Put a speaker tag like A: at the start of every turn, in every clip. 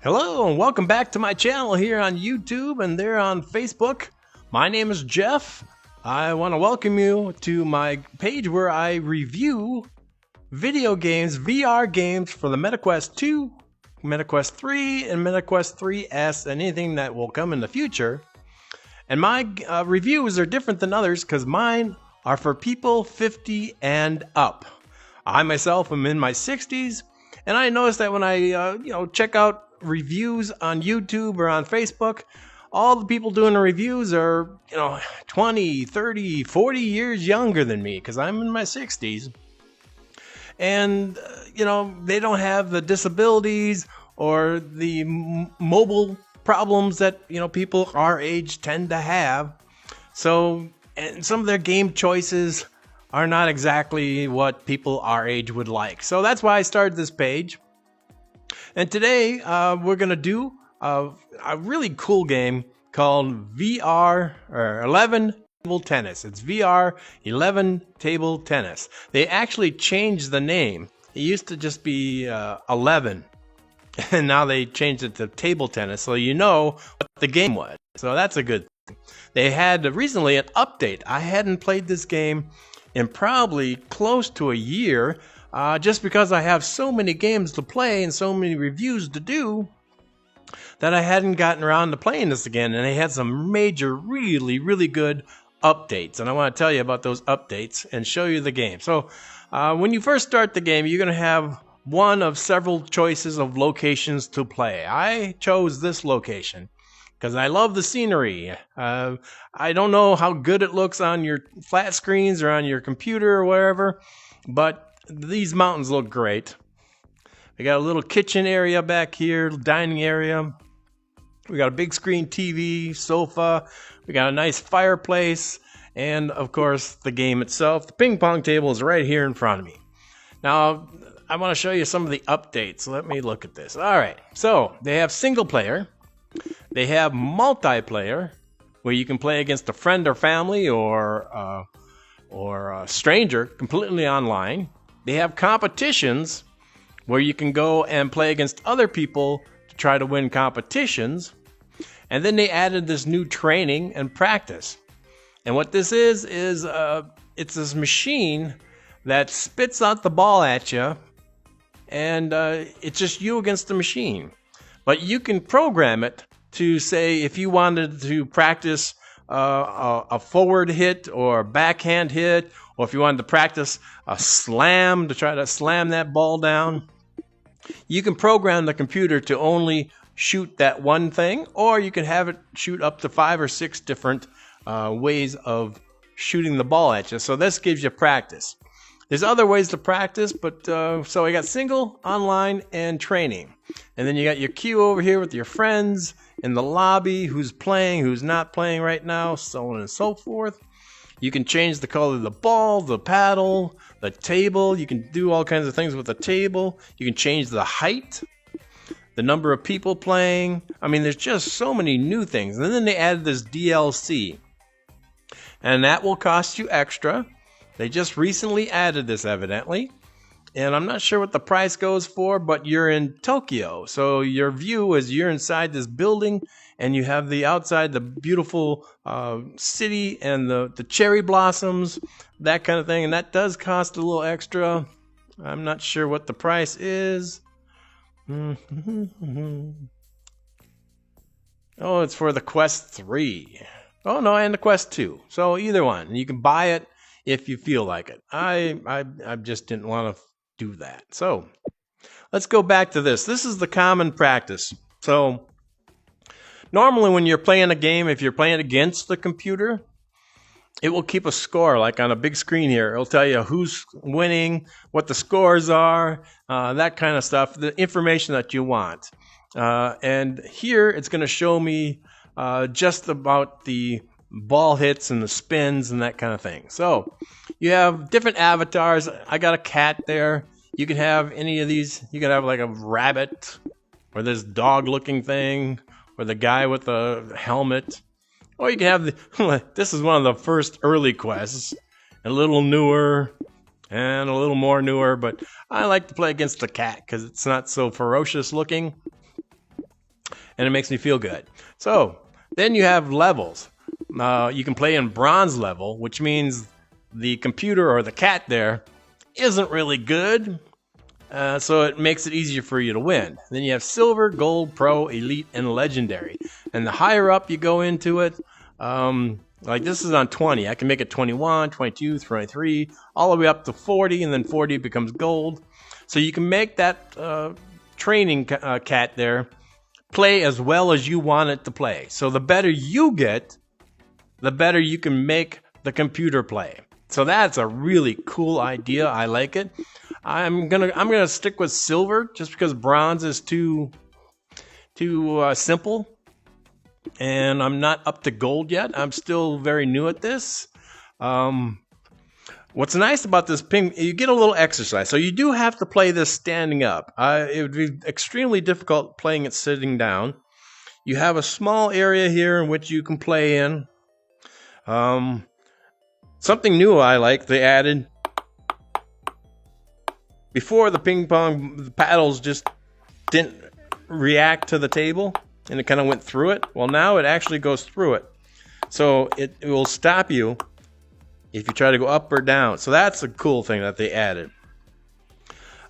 A: Hello and welcome back to my channel here on YouTube and there on Facebook. My name is Jeff. I want to welcome you to my page where I review video games, VR games for the MetaQuest 2, MetaQuest 3, and MetaQuest 3S, and anything that will come in the future. And my reviews are different than others because mine are for people 50 and up. I myself am in my 60s, and I noticed that when I check out reviews on YouTube or on Facebook, all the people doing the reviews are 20, 30, 40 years younger than me because I'm in my 60s. And they don't have the disabilities or the mobile problems that people our age tend to have. So, and some of their game choices are not exactly what people our age would like. So that's why I started this page. And today we're going to do a really cool game called VR or 11 Table Tennis. It's VR 11 Table Tennis. They actually changed the name. It used to just be 11. And now they changed it to Table Tennis, so you know what the game was. So that's a good thing. They had recently an update. I hadn't played this game in probably close to a year. Just because I have so many games to play and so many reviews to do that I hadn't gotten around to playing this again. And they had some major, really good updates. And I want to tell you about those updates and show you the game. So when you first start the game, you're going to have one of several choices of locations to play. I chose this location because I love the scenery. I don't know how good it looks on your flat screens or on your computer or wherever, but these mountains look great. We got a little kitchen area back here, dining area. We got a big screen TV, sofa. We got a nice fireplace. And of course, the game itself. The ping pong table is right here in front of me. Now, I want to show you some of the updates. Let me look at this. All right. So they have single player. They have multiplayer, where you can play against a friend or family or a stranger completely online. They have competitions where you can go and play against other people to try to win competitions. And then they added this new training and practice. And what this is it's this machine that spits out the ball at you, and it's just you against the machine. But you can program it to say if you wanted to practice a forward hit or a backhand hit, or if you wanted to practice a slam to try to slam that ball down, you can program the computer to only shoot that one thing, or you can have it shoot up to 5 or 6 different ways of shooting the ball at you. So this gives you practice. There's other ways to practice, but so I got single, online, and training. And then you got your queue over here with your friends in the lobby, who's playing, who's not playing right now, so on and so forth. You can change the color of the ball, the paddle, the table. You can do all kinds of things with the table. You can change the height, the number of people playing. I mean, there's just so many new things. And then they added this DLC. And that will cost you extra. They just recently added this, evidently. And I'm not sure what the price goes for, but you're in Tokyo. So your view is you're inside this building, and you have the outside, the beautiful city and the cherry blossoms, that kind of thing. And that does cost a little extra. I'm not sure what the price is. Oh, it's for the Quest 3. Oh, no, and the Quest 2. So either one. You can buy it if you feel like it. I just didn't want to do that. So let's go back to this. This is the common practice. So normally when you're playing a game, if you're playing against the computer, it will keep a score, like on a big screen here. It'll tell you who's winning, what the scores are, that kind of stuff, the information that you want. And here it's going to show me just about the ball hits and the spins and that kind of thing. So you have different avatars. I got a cat there. You can have any of these. You can have like a rabbit or this dog looking thing or the guy with the helmet. Or you can have this is one of the first early quests, a little newer and a little more newer, but I like to play against the cat because it's not so ferocious looking. and it makes me feel good. So then you have levels. You can play in bronze level, which means the computer or the cat there isn't really good, so it makes it easier for you to win. Then you have silver, gold, pro, elite, and legendary. And the higher up you go into it, like this is on 20. I can make it 21, 22, 23, all the way up to 40, and then 40 becomes gold. So you can make that training cat there play as well as you want it to play. So the better you get, the better you can make the computer play. So that's a really cool idea. I like it. I'm gonna stick with silver just because bronze is too simple, and I'm not up to gold yet. I'm still very new at this. What's nice about this ping, you get a little exercise. So you do have to play this standing up. It would be extremely difficult playing it sitting down. You have a small area here in which you can play in. Something new I like, they added. Before, the ping pong the paddles just didn't react to the table, and it kind of went through it. Well, now it actually goes through it. So it will stop you if you try to go up or down. So that's a cool thing that they added.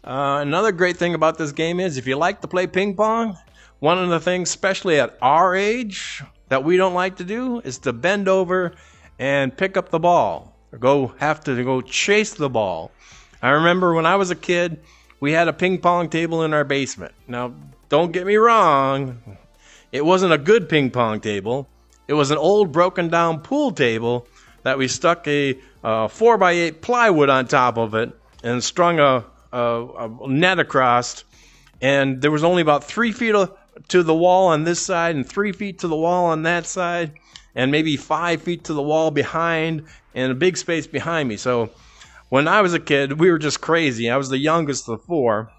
A: Another great thing about this game is if you like to play ping pong, one of the things, especially at our age, that we don't like to do is to bend over and pick up the ball, or have to go chase the ball. I remember when I was a kid, we had a ping pong table in our basement. Now, don't get me wrong, it wasn't a good ping pong table. It was an old broken down pool table that we stuck a 4x8 plywood on top of it and strung a net across, and there was only about 3 feet to the wall on this side and 3 feet to the wall on that side, and maybe 5 feet to the wall behind, and a big space behind me. So when I was a kid, we were just crazy. I was the youngest of 4.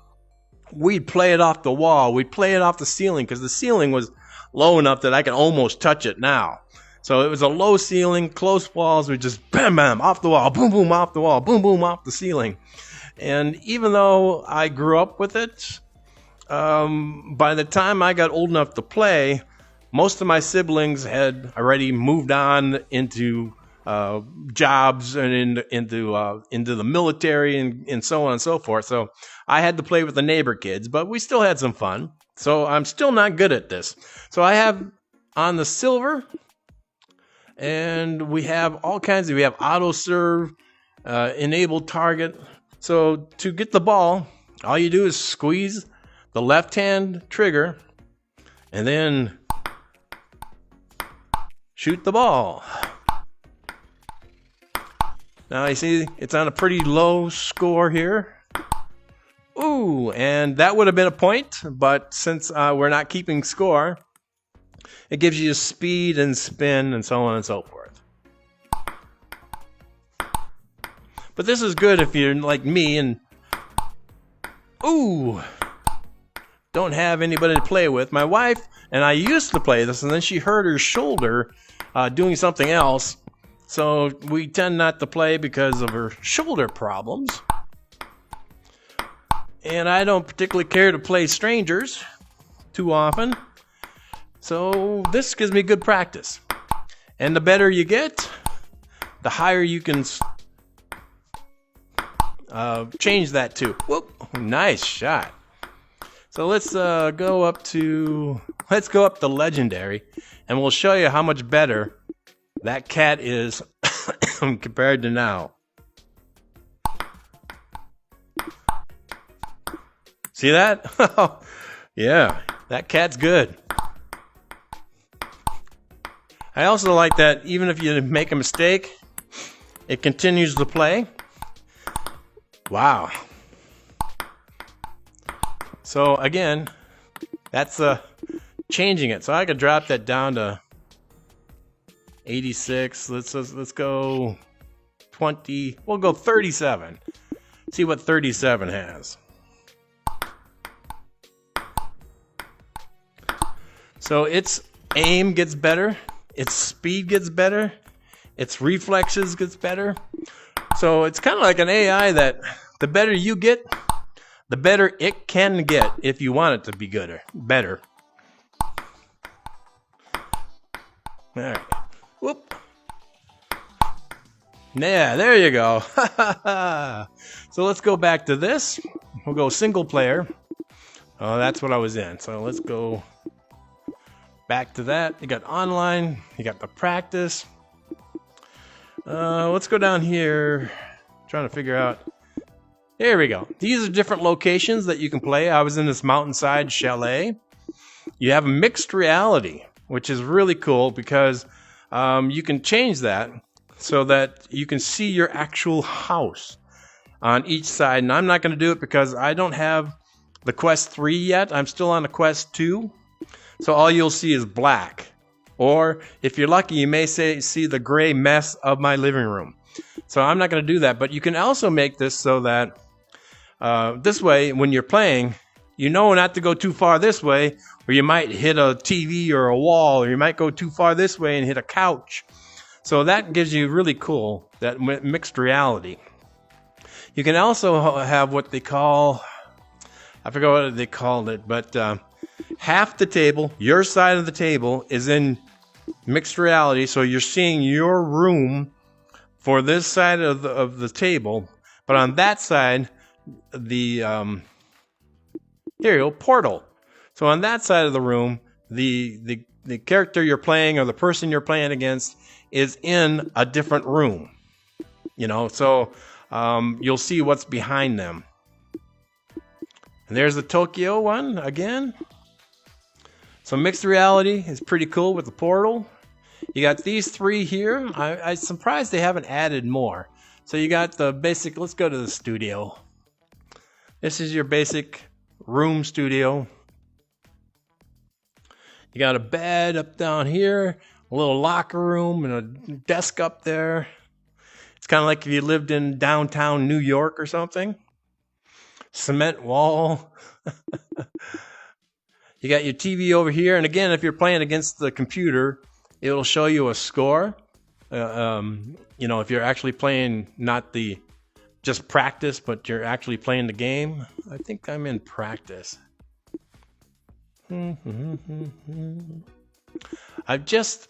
A: We'd play it off the wall. We'd play it off the ceiling because the ceiling was low enough that I could almost touch it now. So it was a low ceiling, close walls. We just bam, bam, off the wall, boom, boom, off the wall, boom, boom, off the ceiling. And even though I grew up with it, by the time I got old enough to play, most of my siblings had already moved on into jobs and into the military and so on and so forth. So I had to play with the neighbor kids, but we still had some fun. So I'm still not good at this. So I have on the silver, and we have all kinds of, we have auto serve, enable target. So to get the ball, all you do is squeeze the left hand trigger and then shoot the ball. Now you see it's on a pretty low score here. Ooh, and that would have been a point, but since we're not keeping score, it gives you speed and spin and so on and so forth. But this is good if you're like me and don't have anybody to play with. My wife and I used to play this, and then she hurt her shoulder doing something else. So we tend not to play because of her shoulder problems. And I don't particularly care to play strangers too often. So this gives me good practice. And the better you get, the higher you can change that to. Whoop, nice shot. So let's go up to legendary, and we'll show you how much better that cat is compared to now. See that? Yeah, that cat's good. I also like that even if you make a mistake, it continues to play. Wow. So again, that's changing it. So I could drop that down to 86. Let's go 20. We'll go 37. See what 37 has. So its aim gets better, its speed gets better, its reflexes gets better. So it's kind of like an AI that the better you get, the better it can get if you want it to be better. All right. Whoop. Yeah, there you go. So let's go back to this. We'll go single player. Oh, that's what I was in. So let's go back to that. You got online. You got the practice. Let's go down here. Trying to figure out. There we go. These are different locations that you can play. I was in this mountainside chalet. You have a mixed reality, which is really cool because you can change that so that you can see your actual house on each side. And I'm not going to do it because I don't have the Quest 3 yet. I'm still on the Quest 2. So all you'll see is black. Or if you're lucky, you may see the gray mess of my living room. So I'm not going to do that. But you can also make this so that this way, when you're playing, you know not to go too far this way, or you might hit a TV or a wall, or you might go too far this way and hit a couch. So that gives you really cool, that mixed reality. You can also have what they call, I forgot what they called it, but half the table, your side of the table, is in mixed reality. So you're seeing your room for this side of the table, but on that side, the here you go, portal. So on that side of the room, the character you're playing or the person you're playing against is in a different room. You know, so you'll see what's behind them. And there's the Tokyo one again. So mixed reality is pretty cool with the portal. You got these three here. I'm surprised they haven't added more. So you got the basic, let's go to the studio. This is your basic room studio. You got a bed up down here, a little locker room, and a desk up there. It's kind of like if you lived in downtown New York or something. Cement wall. You got your TV over here. And again, if you're playing against the computer, it'll show you a score. You know, if you're actually playing not the just practice, but you're actually playing the game. I think I'm in practice. I just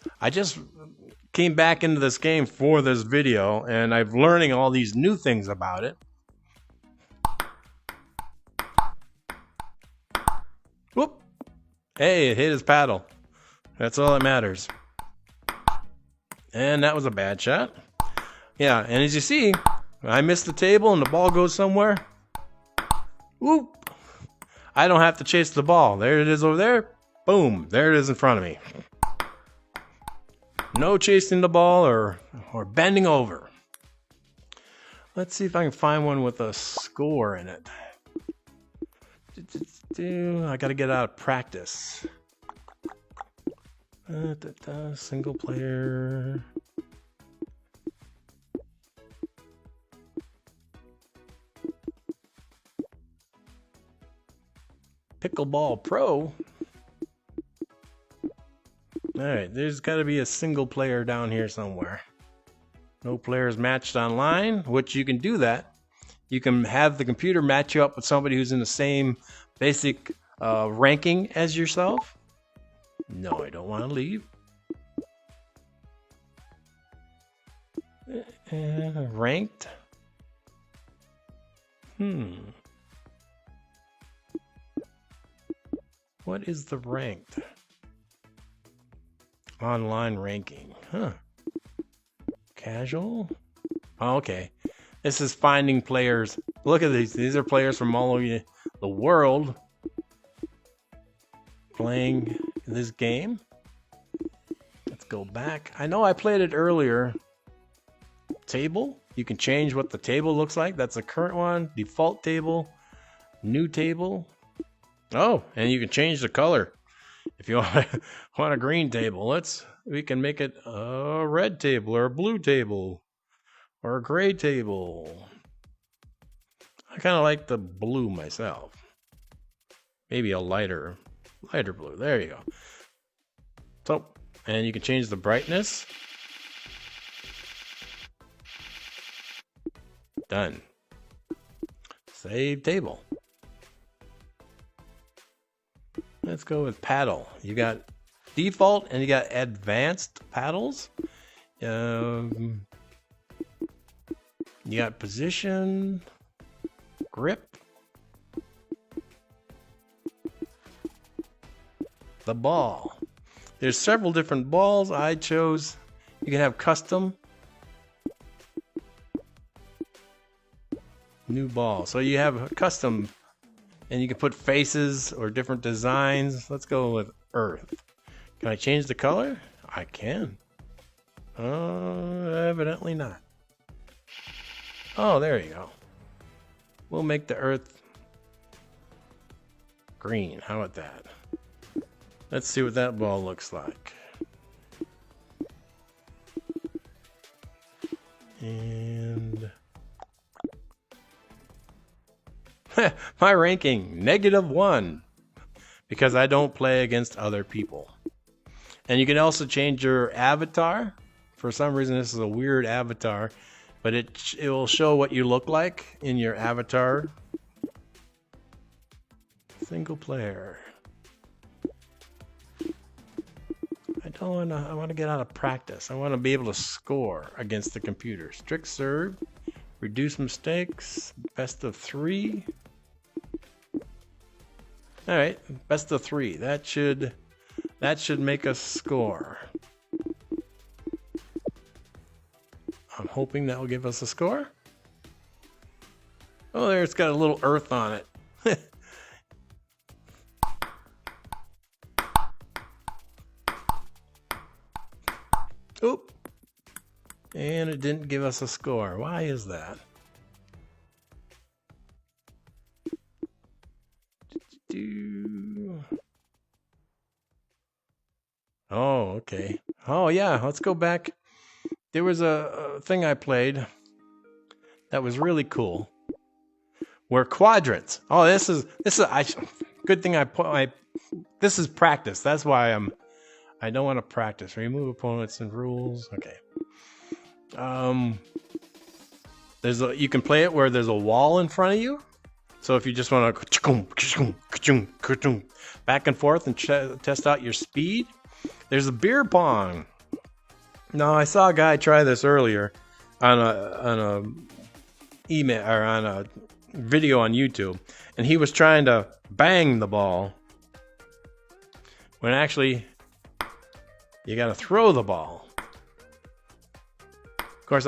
A: came back into this game for this video, and I'm learning all these new things about it. Whoop! Hey, it hit his paddle. That's all that matters. And that was a bad shot. Yeah, and as you see, I missed the table and the ball goes somewhere. Whoop! I don't have to chase the ball. There it is over there. Boom! There it is in front of me. No chasing the ball or bending over. Let's see if I can find one with a score in it. I gotta get out of practice. Single player. Pickleball Pro. Alright, there's got to be a single player down here somewhere. No players matched online, which you can do that. You can have the computer match you up with somebody who's in the same basic ranking as yourself. No, I don't want to leave. Ranked. What is the ranked? Online ranking. Huh. Casual? Oh, okay. This is finding players. Look at these. These are players from all over the world playing this game. Let's go back. I know I played it earlier. Table. You can change what the table looks like. That's the current one. Default table. New table. Oh, and you can change the color. If you want a green table, we can make it a red table or a blue table or a gray table. I kind of like the blue myself. Maybe a lighter blue. There you go. So, and you can change the brightness. Done. Save table. Let's go with paddle. You got default, and you got advanced paddles. You got position, grip, the ball. There's several different balls. I chose, you can have custom, new ball. So you have a custom, and you can put faces or different designs. Let's go with Earth. Can I change the color? I can. Evidently not. Oh, there you go. We'll make the Earth green. How about that? Let's see what that ball looks like. And my ranking, -1, because I don't play against other people. And you can also change your avatar. For some reason, this is a weird avatar, but it will show what you look like in your avatar. Single player. I want to get out of practice. I want to be able to score against the computer. Strict serve, reduce mistakes, best of 3. All right, best of 3. That should make us score. I'm hoping that will give us a score. Oh, there, it's got a little Earth on it. Oop. And it didn't give us a score. Why is that? Oh, okay. Oh, yeah. Let's go back. There was a thing I played that was really cool. Where quadrants. Oh, this is good thing this is practice. That's why I don't want to practice. Remove opponents and rules. Okay. You can play it where there's a wall in front of you. So if you just want to back and forth and test out your speed, there's a beer pong. Now I saw a guy try this earlier on a email or on a video on YouTube, and he was trying to bang the ball when actually you got to throw the ball. Of course,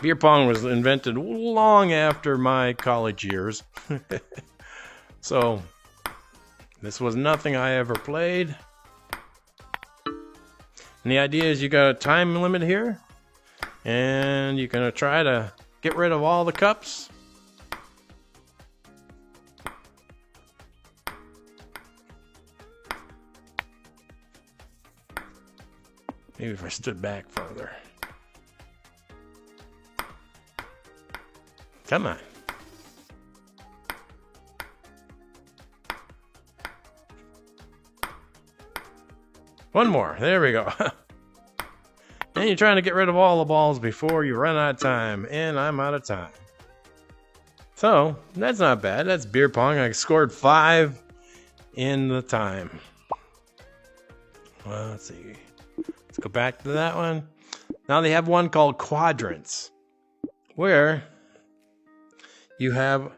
A: beer pong was invented long after my college years. So, this was nothing I ever played. And the idea is you got a time limit here. And you're going to try to get rid of all the cups. Maybe if I stood back further. Come on. One more. There we go. And you're trying to get rid of all the balls before you run out of time. And I'm out of time. So, that's not bad. That's beer pong. I scored 5 in the time. Well, let's see. Let's go back to that one. Now they have one called Quadrants, where you have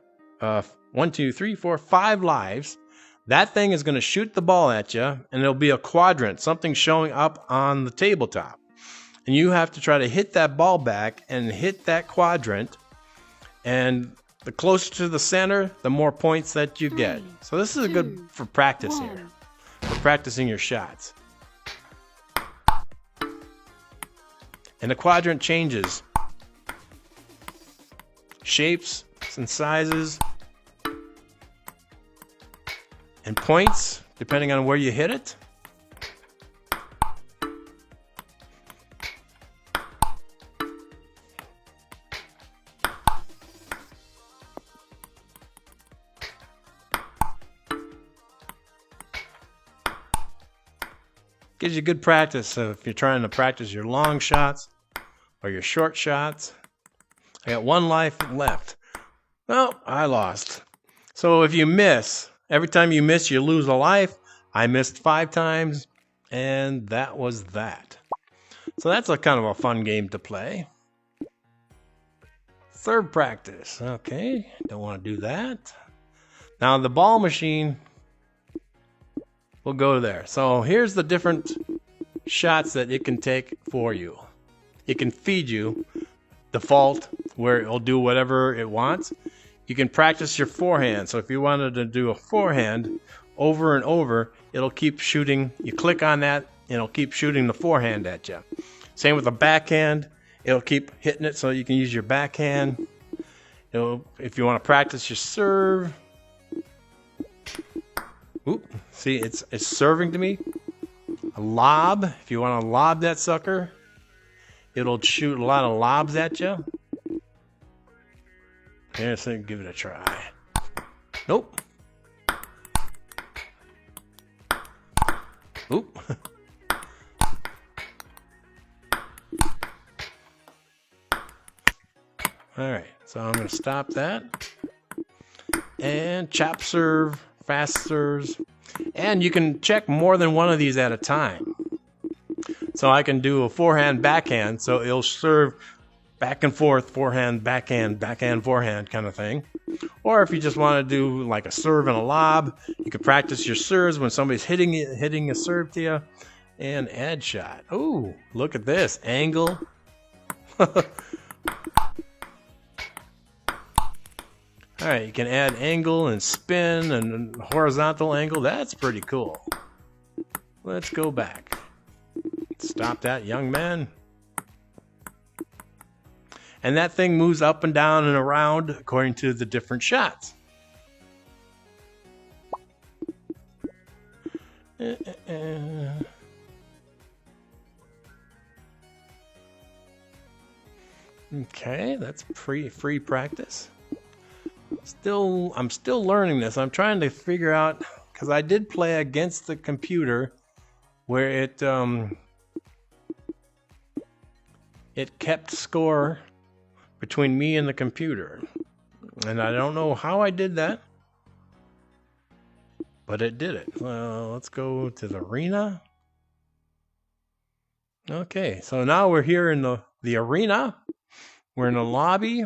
A: 1, 2, 3, 4, 5 lives. That thing is going to shoot the ball at you, and it'll be a quadrant, something showing up on the tabletop. And you have to try to hit that ball back and hit that quadrant. And the closer to the center, the more points that you get. So this is good for practice here, for practicing your shots. And the quadrant changes shapes and sizes and points depending on where you hit it. Gives you good practice if you're trying to practice your long shots or your short shots. I got 1 life left. Well, I lost. So if you miss, every time you miss, you lose a life. I missed 5 times, and that was that. So that's a kind of a fun game to play. Serve practice. Okay, don't want to do that. Now the ball machine, we'll go there. So here's the different shots that it can take for you. It can feed you default, where it'll do whatever it wants. You can practice your forehand. So if you wanted to do a forehand over and over, it'll keep shooting. You click on that, and it'll keep shooting the forehand at you. Same with the backhand. It'll keep hitting it so you can use your backhand. If you want to practice your serve. Oop, see, it's serving to me. A lob, if you want to lob that sucker, it'll shoot a lot of lobs at you. Let's give it a try. Nope. Oop. Alright, so I'm going to stop that. And chop serve, fast serves. And you can check more than one of these at a time. So I can do a forehand, backhand, so it'll serve back and forth, forehand, backhand, forehand kind of thing. Or if you just want to do like a serve and a lob, you can practice your serves when somebody's hitting a serve to you. And add shot. Ooh, look at this. Angle. Alright, you can add angle and spin and horizontal angle. That's pretty cool. Let's go back. Stop that, young man. And that thing moves up and down and around according to the different shots. Okay, that's free practice. I'm still learning this. I'm trying to figure out, because I did play against the computer where it kept score between me and the computer. And I don't know how I did that, but it did it. Let's go to the arena. Okay, so now we're here in the arena. We're in the lobby.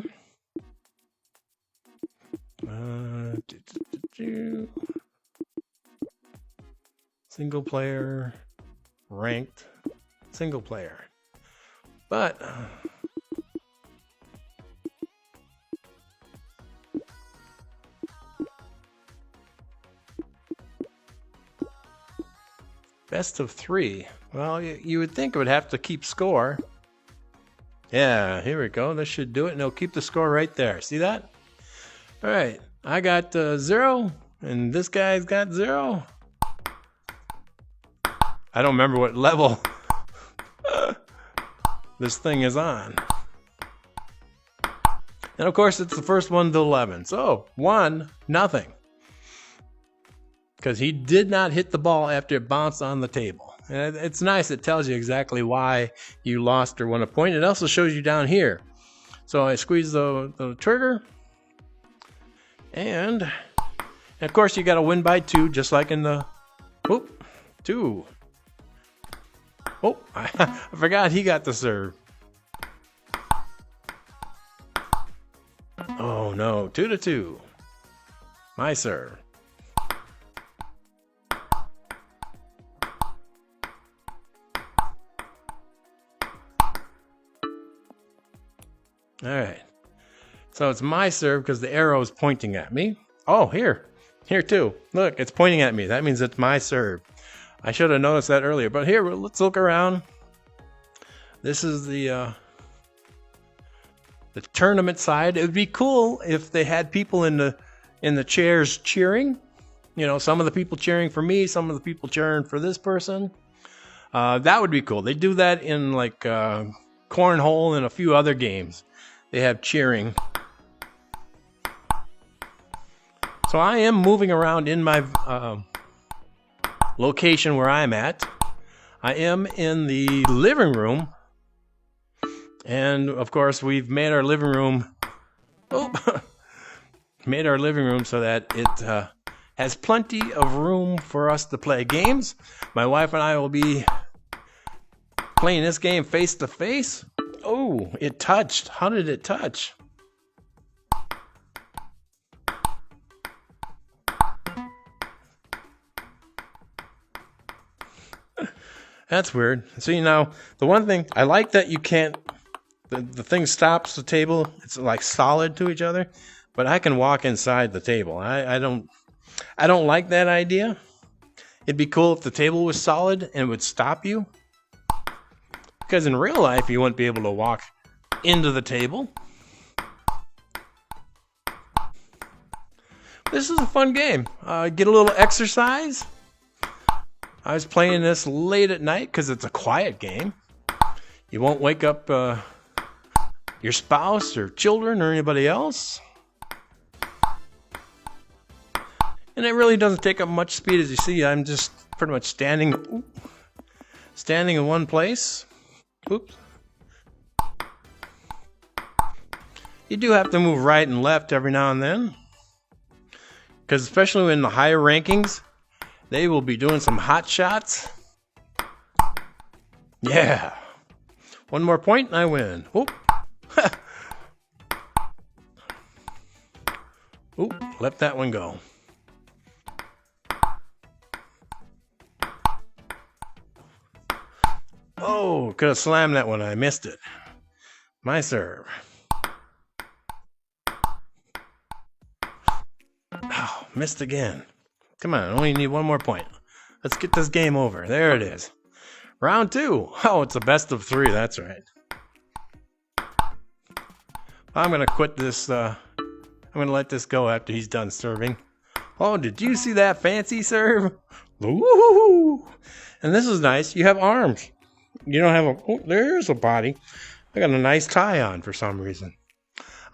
A: Single player, ranked, single player. But best of 3. Well, you would think it would have to keep score. Yeah, here we go. This should do it, and it'll keep the score right there. See that? All right, I got 0, and this guy's got 0. I don't remember what level this thing is on. And of course, it's the first one to 11. So 1-0. Because he did not hit the ball after it bounced on the table. And it's nice. It tells you exactly why you lost or won a point. It also shows you down here. So I squeeze the trigger. And of course, you got to win by 2, just like in the 2. Oh, I forgot he got the serve. Oh no, 2-2. My serve. All right. So it's my serve because the arrow is pointing at me. Oh, here too. Look, it's pointing at me. That means it's my serve. I should have noticed that earlier. But here, let's look around. This is the tournament side. It would be cool if they had people in the chairs cheering. You know, some of the people cheering for me, some of the people cheering for this person. That would be cool. They do that in like cornhole and a few other games. They have cheering. So I am moving around in my location where I'm at. I am in the living room. And of course, we've made our living room made our living room so that it has plenty of room for us to play games. My wife and I will be playing this game face to face. Oh, it touched. How did it touch? That's weird. See, now, the one thing, I like that you can't, the thing stops the table. It's like solid to each other, but I can walk inside the table. I don't like that idea. It'd be cool if the table was solid and it would stop you. Because in real life, you wouldn't be able to walk into the table. This is a fun game. Get a little exercise. I was playing this late at night because it's a quiet game. You won't wake up your spouse or children or anybody else. And it really doesn't take up much speed. As you see, I'm just pretty much standing in one place. Oops. You do have to move right and left every now and then. Because especially in the higher rankings, they will be doing some hot shots. Yeah. One more point and I win. Oop. Oop, let that one go. Oh, could have slammed that one. I missed it. My serve. Oh, missed again. Come on, I only need one more point. Let's get this game over. There it is. Round 2. Oh, it's a best of 3. That's right. I'm going to quit this. I'm going to let this go after he's done serving. Oh, did you see that fancy serve? Woohoo! And this is nice. You have arms. You don't have a... Oh, there's a body. I got a nice tie on for some reason.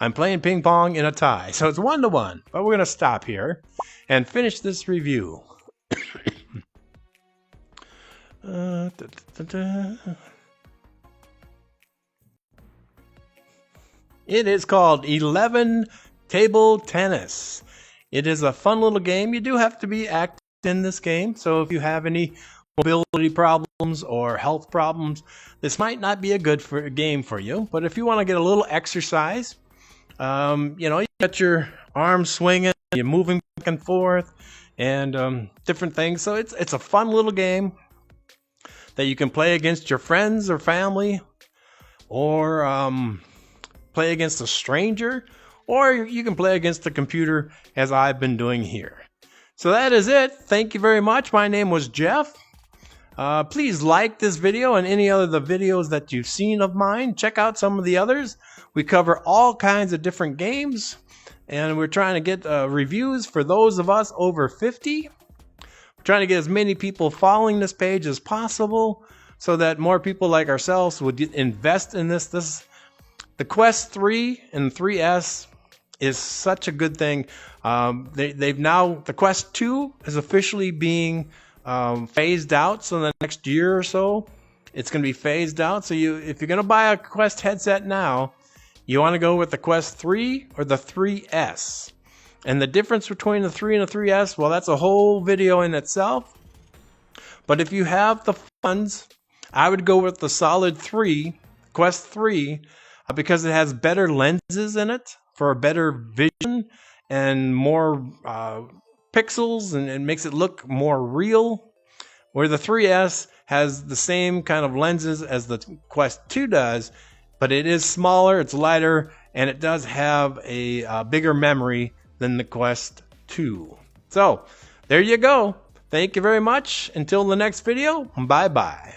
A: I'm playing ping pong in a tie. So it's 1-1. But we're going to stop here and finish this review. It is called 11 Table Tennis. It is a fun little game. You do have to be active in this game. So if you have any mobility problems or health problems, this might not be a good game for you. But if you want to get a little exercise, you know, you got your arms swinging, you're moving back and forth, and different things. So it's a fun little game that you can play against your friends or family, or play against a stranger, or you can play against the computer as I've been doing here. So that is it. Thank you very much. My name was Jeff. Please like this video and any other of the videos that you've seen of mine. Check out some of the others. We cover all kinds of different games, and we're trying to get reviews for those of us over 50. We're trying to get as many people following this page as possible so that more people like ourselves would invest in this. The Quest 3 and 3S is such a good thing. They've now, the Quest 2 is officially being phased out. So in the next year or so, it's going to be phased out. So if you're going to buy a Quest headset now, you want to go with the Quest 3 or the 3S. And the difference between the 3 and the 3S, well, that's a whole video in itself. But if you have the funds, I would go with the solid 3, Quest 3, because it has better lenses in it for a better vision and more pixels, and it makes it look more real. Where the 3S has the same kind of lenses as the Quest 2 does, but it is smaller, it's lighter, and it does have a bigger memory than the Quest 2. So, there you go. Thank you very much. Until the next video, bye-bye.